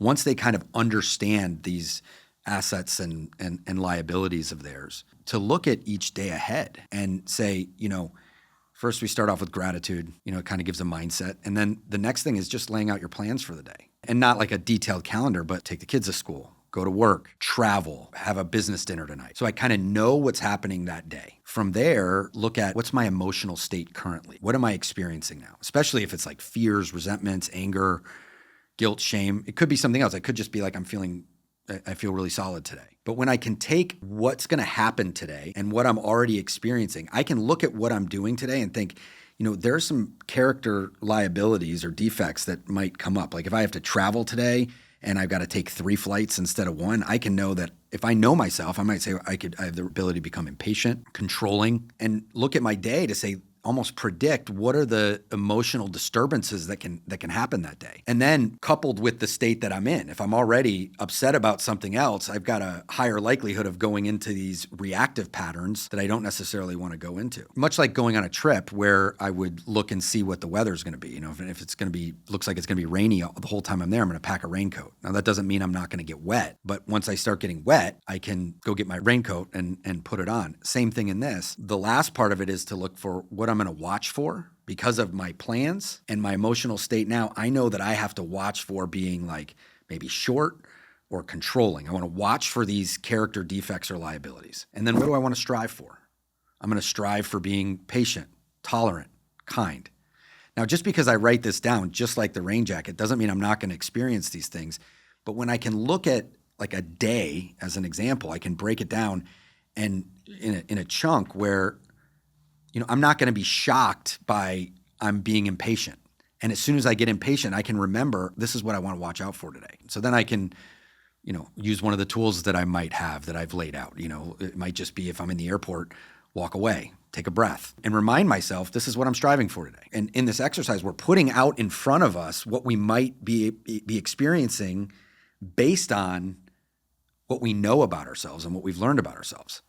once they kind of understand these assets and liabilities of theirs, to look at each day ahead and say, first we start off with gratitude, it kind of gives a mindset. And then the next thing is just laying out your plans for the day. And not like a detailed calendar, but take the kids to school, go to work, travel, have a business dinner tonight. So I kind of know what's happening that day. From there, look at what's my emotional state currently? What am I experiencing now? Especially if it's like fears, resentments, anger, guilt, shame. It could be something else. It could just be like, I feel really solid today. But when I can take what's going to happen today and what I'm already experiencing, I can look at what I'm doing today and think, there's some character liabilities or defects that might come up. Like if I have to travel today and I've got to take 3 flights instead of 1, I can know that if I know myself, I might say I have the ability to become impatient, controlling, and look at my day to say, almost predict what are the emotional disturbances that can happen that day. And then coupled with the state that I'm in, if I'm already upset about something else, I've got a higher likelihood of going into these reactive patterns that I don't necessarily want to go into. Much like going on a trip where I would look and see what the weather's going to be. If it's going to be, looks like it's going to be rainy the whole time I'm there, I'm going to pack a raincoat. Now that doesn't mean I'm not going to get wet, but once I start getting wet, I can go get my raincoat and put it on. Same thing in this. The last part of it is to look for what I'm going to watch for because of my plans and my emotional state. Now I know that I have to watch for being like maybe short or controlling. I want to watch for these character defects or liabilities. And then what do I want to strive for? I'm going to strive for being patient, tolerant, kind. Now, just because I write this down, just like the rain jacket, doesn't mean I'm not going to experience these things. But when I can look at like a day as an example, I can break it down and in a chunk where I'm not going to be shocked by I'm being impatient. And as soon as I get impatient, I can remember this is what I want to watch out for today. So then I can, use one of the tools that I might have that I've laid out. It might just be if I'm in the airport, walk away, take a breath, and remind myself this is what I'm striving for today. And in this exercise, we're putting out in front of us what we might be experiencing based on what we know about ourselves and what we've learned about ourselves.